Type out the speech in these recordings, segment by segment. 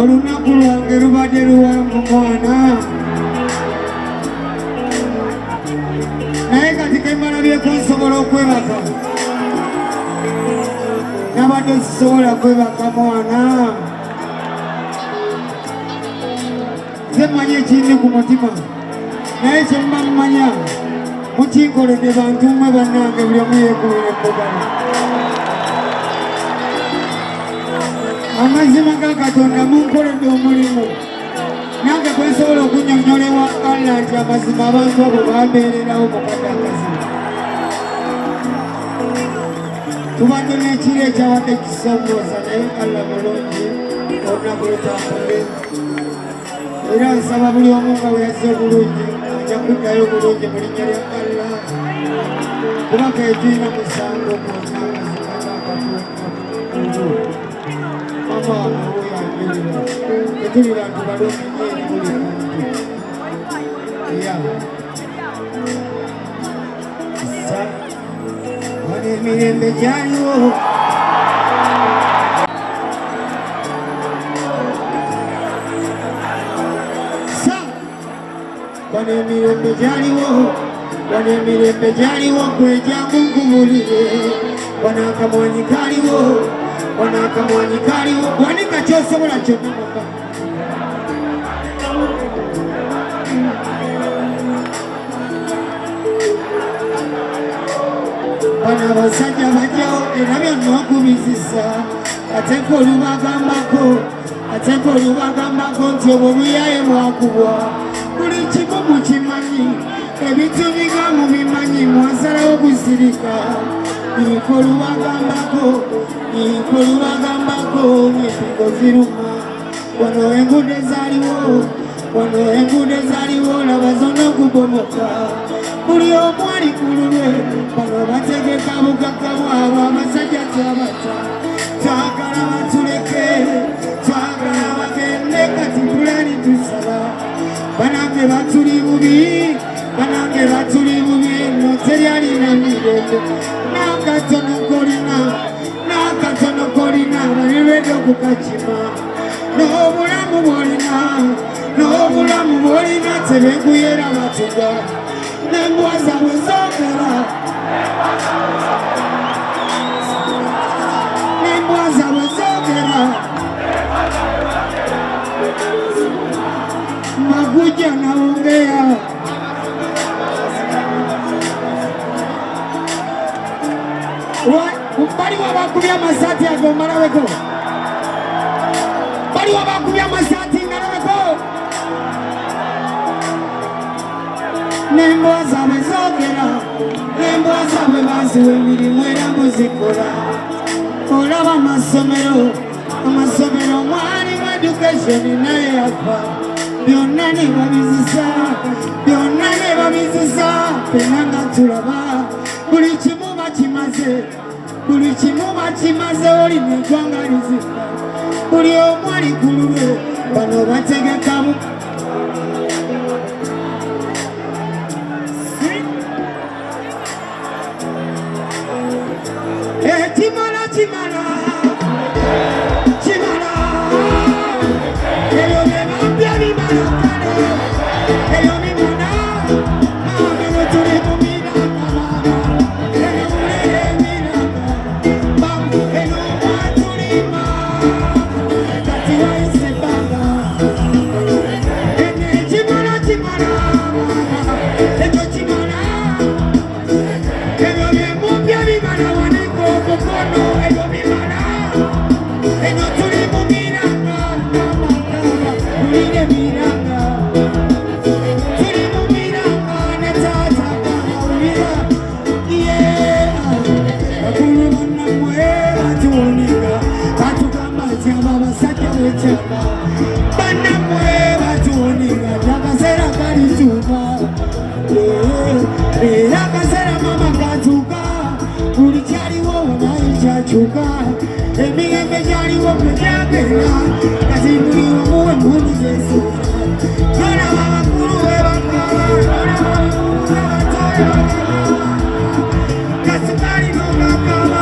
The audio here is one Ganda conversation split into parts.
olunaku lwange lubadde luwanvu mwana naye kati kemalabyeko nsobola okwebaka nabadde sisobola kwebaka mwana nze mmanyi ekindi ku mutima naye kyemba mumanya mukinkoledde bantu mmwe bannange buli omu yeekubira embogalo amazima ga Katonda munkoledde omulimu nange kwensobola okunyonyolewa Allah nti amazima abantu abo bambeererawo mukadde akazima tubadde n'ekiro ekyabadde kisongooza naye Allah mulungi olunaku lutambule era nsaba buli omu nga bwe yazze obulungi ajja kuddayo obulungi mu linnya lya Allah kuba keetuyina musango mwonna amazima ga Katonda mama oyanjulira tetuli bantu balonyenyeeri buli muntu ya sa wano emirembe gyaliwo sa wano emirembe gyaliwo wano emirembe gyaliwo gwejangu nkubulire wano akamwanyi kaliwo wano akamwanyi kaliwo wanika kyosobola kyonna mukama bano abasajja bajjawo era byonna okubizisa ate nko olubagambako nti obwo buyaye mwakubwa buli kimu mukimanyi ebintu biga mubimanyi mwasalawo kusirika nko olubagambako ensigo ziruma wano enguudo ezaaliwo laba zonna okubomoka buli omu ali ku lulwe bano bategeka bugagga bwabo abasajja twabata twagala batuleke twagala bagende kati tulani tusaba banange batuli bubi no teryalina mirembe nakatono kolina balirwedde okukakima n'obulamu bwolina tebekuyera batuga n'embwa zaabwe zoogera maguja naongea baliwo abakubya amasaati ago malabeko baliwo abakubya amasaati ngalabeko n'embwa zaabwe zoogera n'embwa zaabwe baziwa emirimu era muzikola olaba amasomero mwalimu education naye yafa byonna ne babizisa pena nga tulaba buli kimu bakimaze olina eggwanga lizifa buli omu ali ku lulwe bano bategekamu kimala eyo bebambya bimala kale eyo mimuna ameno tuli mu miranga eyo mulere emiranga bamu eno mwatulima kati wayise ebbanga ene kimala ekyo kimala ebyo byemupya bimala waneko omukono ebyo bimala eno tuli mu miranga tulire miranga tuli mu miranga ne taata kawulira bakulu bannamwe batuwoninga batugamba nti abo abasajja bekyanga bannamwe batuwoninga nti akaseera kalituuka era akaseera mama katuuka buli kyaliwo naye kyakyuka emirembe gyaliwo gyagenda kati buli omu emmundu zesuuza nolaba abakulu bebaka kasukali nogakaba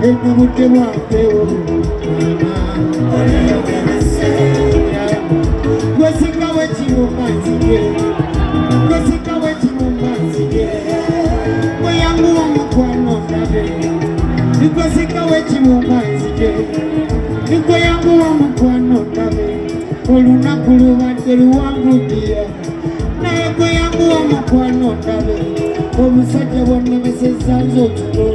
eno budde bwampewo gwesika wekirumba nzige gwesika wekirumba nzige bweyanguwa omukwano ndabe gwesika wekirumba nzige bweyanguwa omukwano ndabe olunaku lubadde luwanguddira naye bweyanguwa omukwano ndabe omusajja bwonnemesezza nze otulo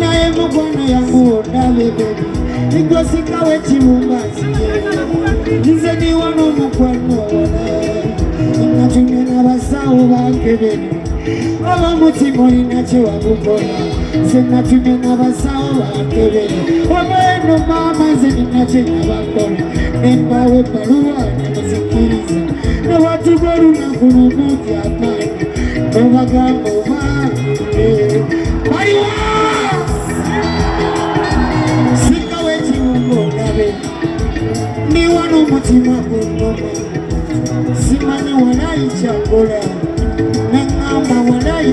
naye mukwano yangu ondabe bebi igwesika wekirumba nzige nze niwano omukwano wala natumye n'abasawo bankebere abamutima olina kyewagukola nze natumye n'abasawo bankebere obaeno maama nze nina kyenyabakola nembawo ebbaluwa nemuzikiriza newatuga olunaku lumuti amaani nobagamba obae baliwa sika wekirumba ondabe niwano omutima gwengoma simanyi walayi kyakola neŋŋamba walayi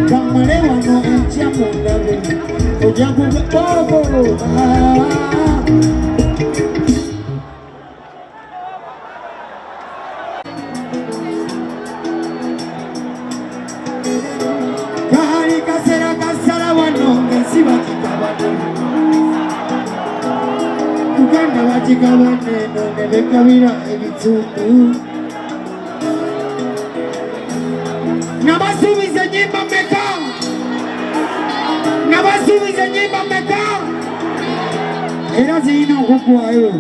kammale wano enkya mundabe ojja kubobo kaali kasera kasala wano ngensi bakigabano Uganda bakigabane eno ne begabira ebitundu nabasuubiza ennyimba mmeka era zirina okuggwayo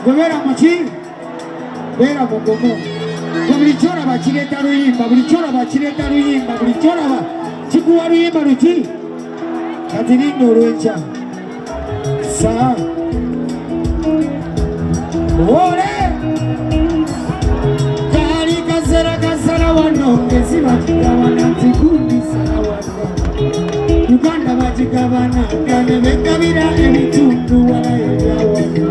gwe beera muki beera mugumu gwe buli kyolaba kireeta luyimba buli kyolaba kikuwa luyimba luki kati linda olw'enkya saa ole kaali kasera kasala wano ngesi bakigabana nzikundisala wano Uganda bakigabana nga ne begabira ebitundu walayo byawano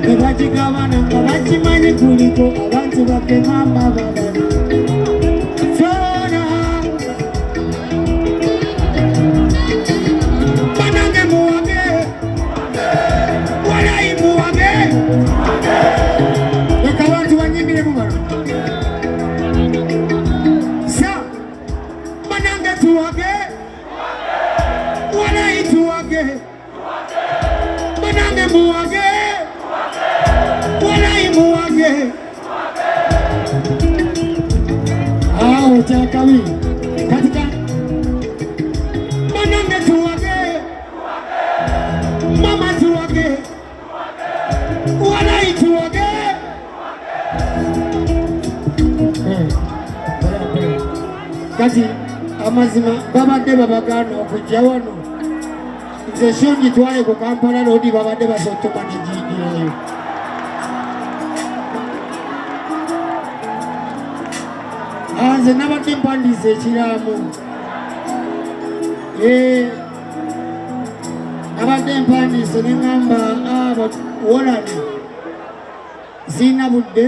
ne bakigabana nga bakimanyi kuliko abantu baffe maama babali sona banange muwage walayi muwage leka abantu banyimbiremu bano sa banange tuwage walayi tuwage banange muwage walayi muwage awo kyakabi katika banange tuwage mama tuwage walayi tuwage kati amazima babadde babagaana okujja wano nze shongi twale ku Kampala lodi babadde basotoma nejiigirayo nze nabadde mpandiisa ekiraamo nabadde mpandiise neŋŋamba wolani ziina budde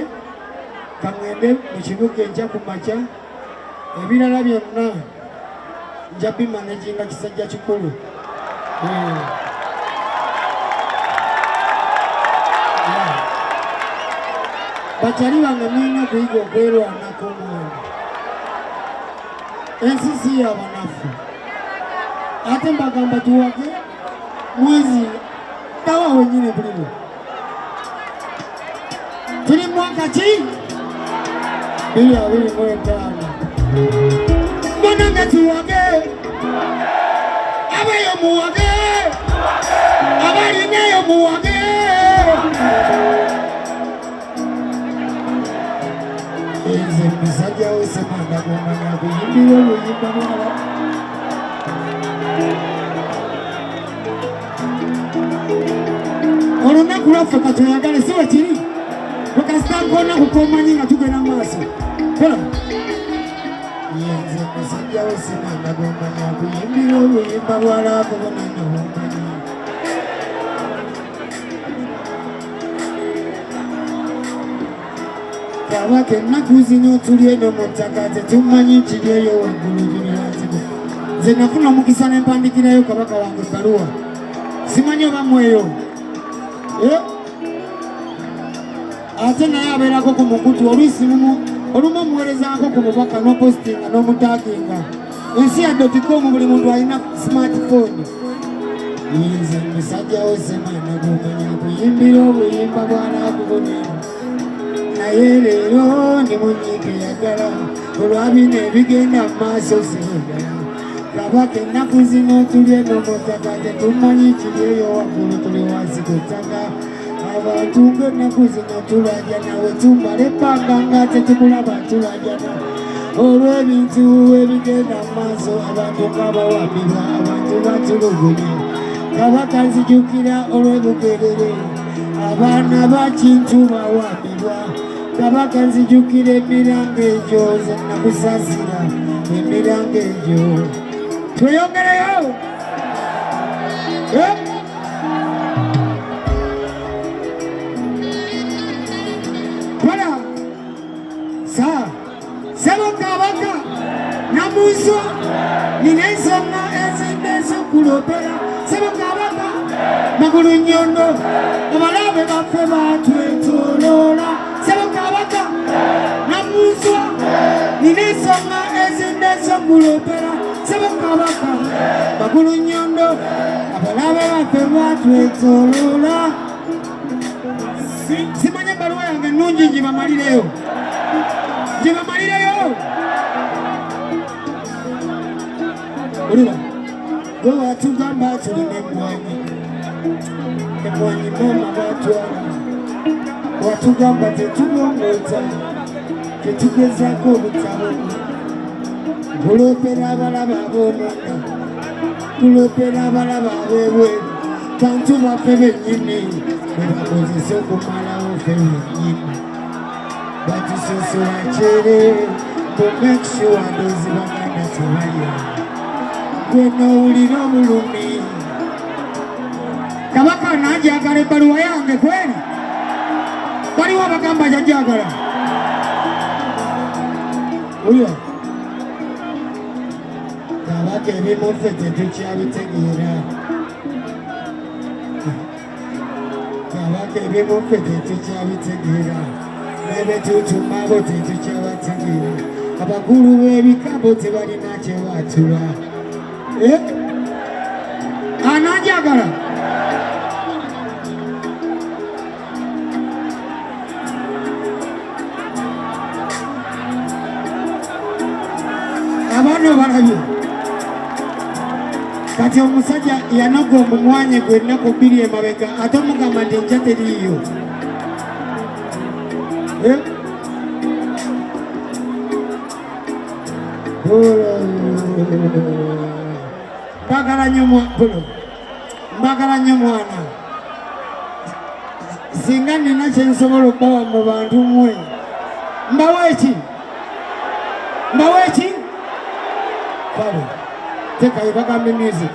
kaŋŋende mu kibuga enkya ku makya ebirala byonna nja bimanaginga kisajja kikulu bakyali bange mulina okuyiga okwerwanako mwana ensi si yabanafu ate mbagamba tuwage mwezi tawa wenyine buliro tuli mwaka ki 2025 banange tuwage abayo muwage abalineyo muwage enze musajja wesemanda gomanya kuyimbira oluyimba mwala olunaku lwaffe katweyagale si wekiri tukasitankona kukomanyi nga tugenda maaso kola yenze musajja wesemanda gomanya kuyimbira oluyimba lwala kubonene bumanyi kabaka ennaku zino tuli eno mu ttaka tetumanyi kiri eyo waggulu gimiranzigo nze nafuna omukisa ne mpandikirayo kabaka wange ebbaluwa simanyi oba mweyo ate naye abeerako ku mukutu oluusi olumu omuweerezako ku mubaka n'opositinga n'omutaaginga ensi ya .com buli muntu alina smartphone nze musajja wo semana gumanya kuyimbira obuyimba bwanakubonera naye leero ndi munyiike yagala olwabino ebigenda mu maaso sirugala kabaka ennaku zino tulye n'omutaka tetumanyi kiri eyo waggulu tuli wansi ku ttaka abantu ng'ennaku zino tulajja nawe tumala ebbanga nga tetumulaba tulajjana olw'ebintu ebigenda mu maaso abantu nga bawambibwa abantu batulugunya kabaka nzijukira olw'ebugerere abaana bakintu bawambibwa kabaka nzijukira emiranga egyo ze nakusasira emiranga egyo tweyongereyo kola sebo kabaka namunswa nina ensonga ezindi ez'okulopera sebo kabaka magulu nnyondo abalabe baffe batwetoloola sebo kabaka namunswa nina ensonga ezindi ez'okulopera sebo kabaka magulu nnyondo abalabe baffe batwetoloola simanye ebbaluwa yange ennungi ngibamalireyo ulira gwe watugamba tulina emmwanyi mama batwala watugamba tetubongooza tetugezaako obutabo kulopera abalaba ab'omunda kulopera abalaba ab'ebweru bantu baffe bennyini bebakozesa okumalawo ffe bennyini batusosola kyere make sure ndozi baganda tebalya gwe n'owulira obulumi kabaka nanjagala ebbaluwa yange kweri waliwo abagamba jajagala ulya kabaka ebimu ffe tetukyabitegeera kabaka ebimu ffe tetukyabitegeera nebetutuma bo tetukyabategeera abakulu b'ebikabo tebalina kyebatula ananjagala abaana balabye kati omusajja yanoga omumwanye gwe ennaku bbiri emabega ate omugamba nti enja teriiyo mbagala nnyo mwana singa nina kyensobola okubawa mu bantu mmwe mbaweeki kale tekayo bagambe music